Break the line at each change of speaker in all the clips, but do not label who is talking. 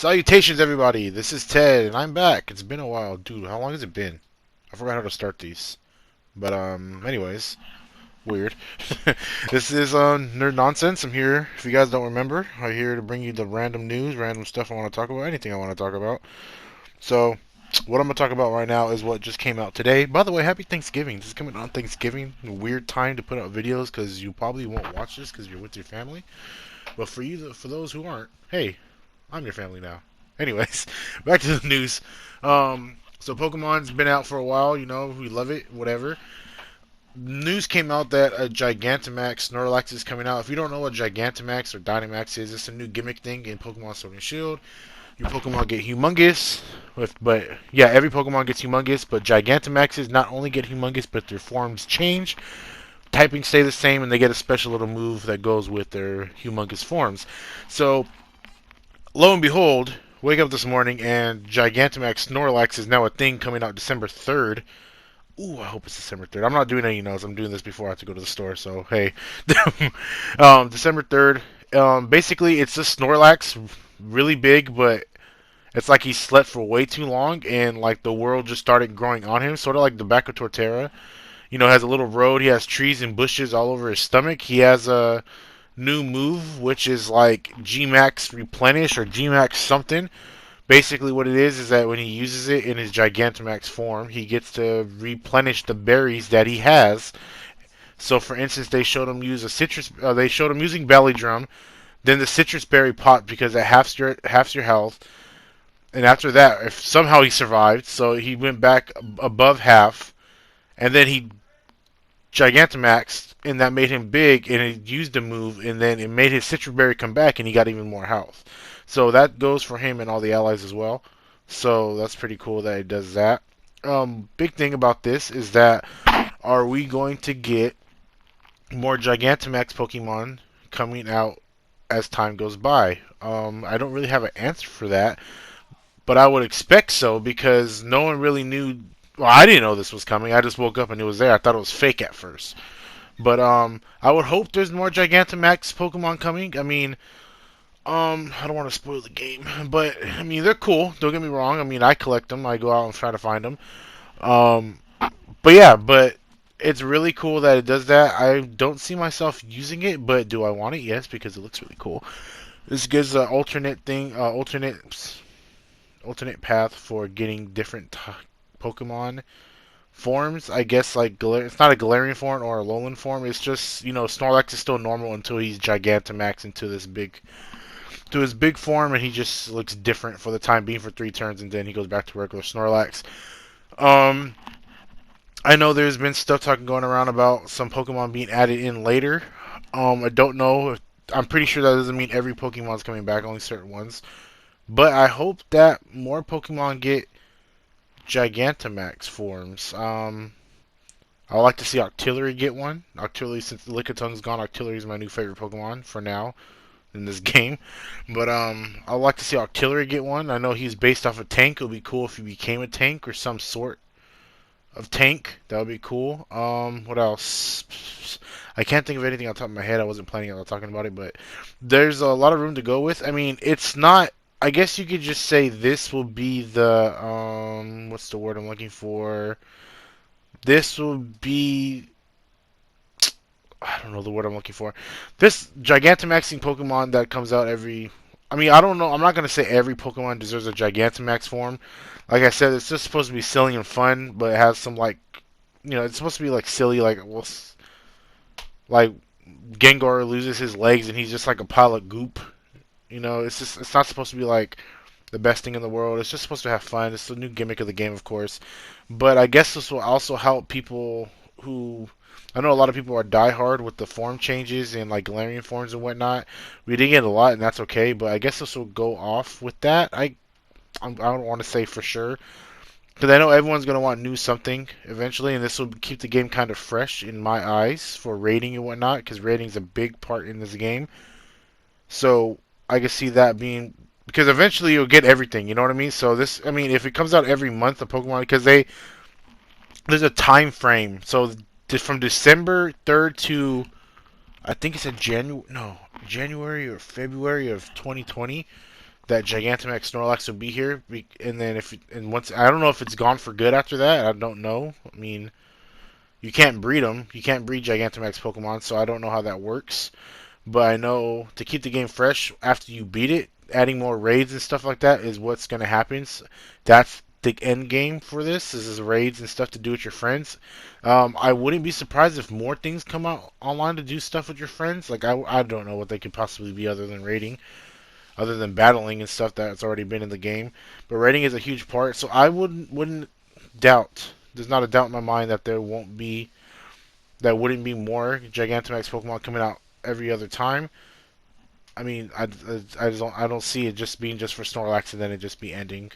Salutations, everybody. This is Ted, and I'm back. It's been a while, dude. How long has it been? I forgot how to start these. But anyways, weird. This is Nerd Nonsense. I'm here. If you guys don't remember, I'm here to bring you the random news, random stuff I want to talk about, anything I want to talk about. So, what I'm gonna talk about right now is what just came out today. By the way, Happy Thanksgiving. This is coming on Thanksgiving. A weird time to put out videos because you probably won't watch this because you're with your family. But for those who aren't, hey, I'm your family now. Anyways, back to the news. So Pokemon's been out for a while. You know, we love it. Whatever. News came out that a Gigantamax Snorlax is coming out. If you don't know what Gigantamax or Dynamax is, it's a new gimmick thing in Pokemon Sword and Shield. Your Pokemon get humongous, but yeah, every Pokemon gets humongous. But Gigantamaxes not only get humongous, but their forms change. Typing stay the same, and they get a special little move that goes with their humongous forms. So lo and behold, wake up this morning and Gigantamax Snorlax is now a thing coming out December 3rd. Ooh, I hope it's December 3rd. I'm not doing any notes. I'm doing this before I have to go to the store, so hey. December 3rd. Basically, it's just Snorlax, really big, but it's like he slept for way too long, and like the world just started growing on him, sort of like the back of Torterra. You know, has a little road. He has trees and bushes all over his stomach. He has a new move, which is like Gmax Replenish or Gmax something. Basically, what it is that when he uses it in his Gigantamax form, he gets to replenish the berries that he has. So, for instance, they showed him use a citrus. They showed him using Belly Drum. Then the citrus berry popped because it halves your health. And after that, if somehow he survived, so he went back above half, and then he Gigantamax, and that made him big, and it used the move, and then it made his Citrus Berry come back, and he got even more health. So that goes for him and all the allies as well. So that's pretty cool that it does that. Big thing about this is that are we going to get more Gigantamax Pokemon coming out as time goes by? I don't really have an answer for that, but I would expect so because no one really knew. Well, I didn't know this was coming. I just woke up and it was there. I thought it was fake at first. But I would hope there's more Gigantamax Pokemon coming. I mean, I don't want to spoil the game, but I mean they're cool. Don't get me wrong. I mean I collect them. I go out and try to find them. Um, but yeah, but it's really cool that it does that. I don't see myself using it, but do I want it? Yes, because it looks really cool. This gives an alternate path for getting different Pokemon forms. I guess like it's not a Galarian form or a Alolan form. It's just Snorlax is still normal until he's Gigantamax into this big to his big form, and he just looks different for the time being for 3 turns, and then he goes back to regular Snorlax. Um, I know there's been stuff talking going around about some Pokemon being added in later. I don't know. I'm pretty sure that doesn't mean every Pokemon's coming back, only certain ones. But I hope that more Pokemon get Gigantamax forms. I would like to see Octillery get one. Octillery, since Lickitung's gone, Octillery is my new favorite Pokemon for now in this game. But I would like to see Octillery get one. I know he's based off a tank. It would be cool if he became a tank or some sort of tank. That would be cool. What else? I can't think of anything on top of my head. I wasn't planning on talking about it, but there's a lot of room to go with. I mean, it's not. I guess you could just say this will be the what's the word I'm looking for? This will be I don't know the word I'm looking for. This Gigantamaxing Pokemon that comes out every. I mean, I don't know. I'm not gonna say every Pokemon deserves a Gigantamax form. Like I said, it's just supposed to be silly and fun, but it has some like, it's supposed to be like silly, like like Gengar loses his legs and he's just like a pile of goop. It's not supposed to be like the best thing in the world. It's just supposed to have fun. It's the new gimmick of the game, of course. But I guess this will also help people who I know a lot of people are diehard with the form changes and like Galarian forms and whatnot. We didn't get a lot, and that's okay. But I guess this will go off with that. I don't want to say for sure because I know everyone's gonna want new something eventually, and this will keep the game kind of fresh in my eyes for rating and whatnot. Because rating is a big part in this game. So I can see that being because eventually you'll get everything. You know what I mean? So this, I mean, if it comes out every month, the Pokemon because there's a time frame. So from December 3rd to I think it's a January or February of 2020 that Gigantamax Snorlax would be here, and then once I don't know if it's gone for good after that. I don't know. I mean, you can't breed them. You can't breed Gigantamax Pokemon, so I don't know how that works. But I know to keep the game fresh after you beat it, adding more raids and stuff like that is what's going to happen. So that's the end game for this. Is raids and stuff to do with your friends. I wouldn't be surprised if more things come out online to do stuff with your friends. Like I don't know what they could possibly be other than raiding, other than battling and stuff that's already been in the game. But raiding is a huge part, so I wouldn't doubt. There's not a doubt in my mind that there wouldn't be more Gigantamax Pokemon coming out every other time. I mean, I don't see it just being just for Snorlax and then it just be ending,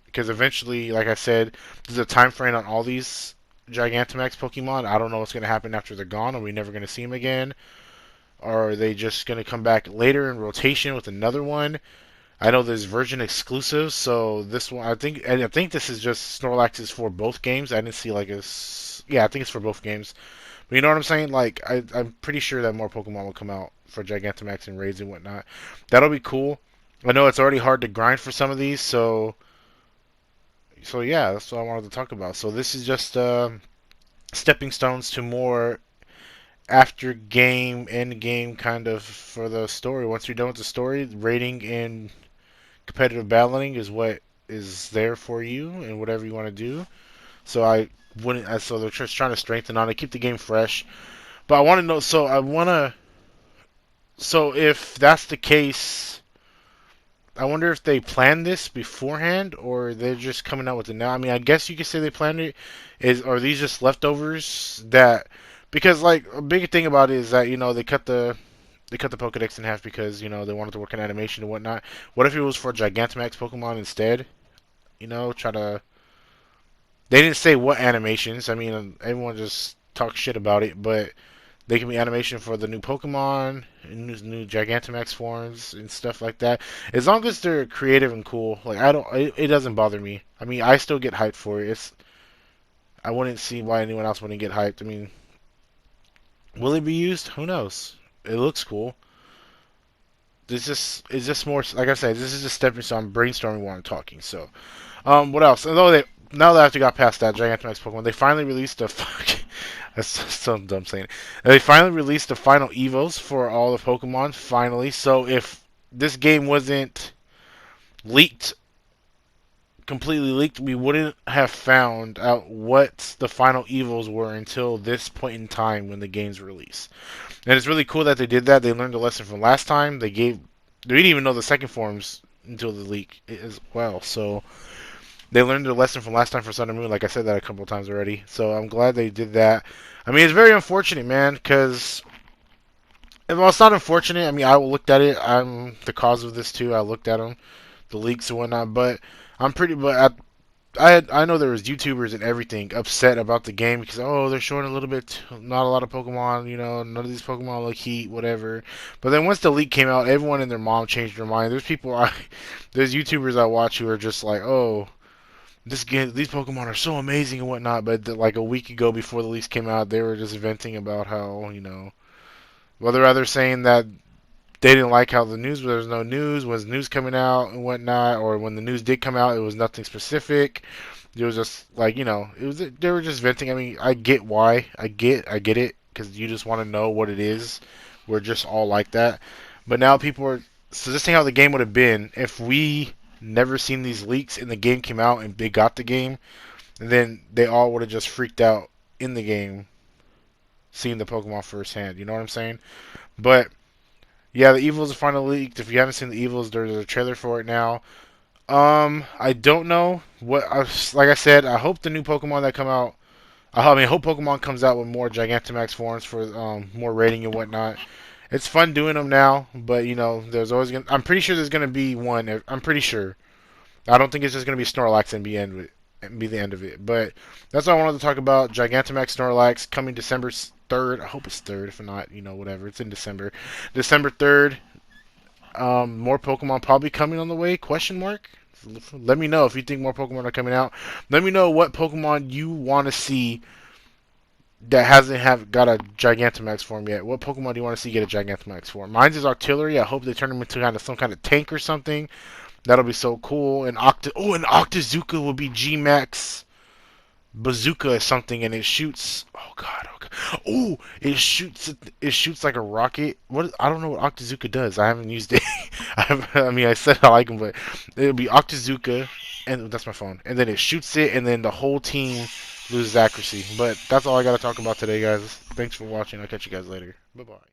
because eventually, like I said, there's a time frame on all these Gigantamax Pokemon. I don't know what's gonna happen after they're gone. Are we never gonna see them again? Or are they just gonna come back later in rotation with another one? I know there's version exclusives, so this one I think this is just Snorlax is for both games. I didn't see like yeah, I think it's for both games. But you know what I'm saying? Like I'm pretty sure that more Pokemon will come out for Gigantamax and raids and whatnot. That'll be cool. I know it's already hard to grind for some of these, so yeah, that's what I wanted to talk about. So this is just stepping stones to more after game, end game kind of for the story. Once you're done with the story, rating and competitive battling is what is there for you and whatever you want to do. So I wouldn't. So they're just trying to strengthen on it, keep the game fresh. But I want to know. So I want to. So if that's the case, I wonder if they planned this beforehand or they're just coming out with it now. I mean, I guess you could say they planned it. Are these just leftovers that? Because like a big thing about it is that they cut the Pokedex in half because they wanted to work in animation and whatnot. What if it was for Gigantamax Pokemon instead? Try to. They didn't say what animations. I mean, everyone just talks shit about it, but they can be animation for the new Pokemon, new Gigantamax forms and stuff like that. As long as they're creative and cool, like it doesn't bother me. I mean, I still get hyped for it. I wouldn't see why anyone else wouldn't get hyped. I mean, will it be used? Who knows? It looks cool. It's just more like I said. This is just stepping stone. I'm brainstorming while I'm talking. So, what else? Now that I have to got past that Gigantamax Pokemon, they finally released a fuck. That's so dumb saying it. They finally released the final Evos for all the Pokemon. Finally, so if this game wasn't leaked, completely leaked, we wouldn't have found out what the final Evos were until this point in time when the game's release. And it's really cool that they did that. They learned a lesson from last time. They didn't even know the second forms until the leak as well. So they learned their lesson from last time for Sun and Moon. Like I said that a couple of times already. So I'm glad they did that. I mean, it's very unfortunate, man, because well, it's not unfortunate. I mean, I looked at it. I'm the cause of this too. I looked at them, the leaks and whatnot. But I know there was YouTubers and everything upset about the game because they're showing a little bit, not a lot of Pokemon. None of these Pokemon look heat, whatever. But then once the leak came out, everyone and their mom changed their mind. There's YouTubers I watch who are just like, oh, these Pokemon are so amazing and whatnot. But like a week ago, before the leaks came out, they were just venting about how well they're either saying that they didn't like how there was no news, was news coming out and whatnot, or when the news did come out, it was nothing specific. It was just like they were just venting. I mean, I get why, I get it, because you just want to know what it is. We're just all like that, but now people are suggesting how the game would have been if we never seen these leaks and the game came out and they got the game, and then they all would have just freaked out in the game, seeing the Pokemon firsthand. You know what I'm saying? But yeah, the Evils are finally leaked. If you haven't seen the Evils, there's a trailer for it now. I don't know like I said, I hope the new Pokemon that come out. I hope Pokemon comes out with more Gigantamax forms for more rating and whatnot. It's fun doing them now, but there's always gonna. I'm pretty sure there's gonna be one. I'm pretty sure. I don't think it's just gonna be Snorlax and be the end of it. But that's all I wanted to talk about. Gigantamax Snorlax coming December 3rd. I hope it's 3rd. If not, whatever. It's in December. December 3rd. More Pokemon probably coming on the way? Question mark. Let me know if you think more Pokemon are coming out. Let me know what Pokemon you want to see that hasn't got a Gigantamax form yet. What Pokemon do you want to see get a Gigantamax form? Mine's is Artillery. I hope they turn him into some kind of tank or something. That'll be so cool. And and Octazooka will be G-Max bazooka or something, and it shoots. Oh god, oh god. Oh, It shoots like a rocket. What? I don't know what Octazooka does. I haven't used it. I mean, I said I like him, but it'll be Octazooka, and that's my phone. And then it shoots it, and then the whole team loses accuracy. But that's all I gotta talk about today, guys. Thanks for watching. I'll catch you guys later. Bye bye.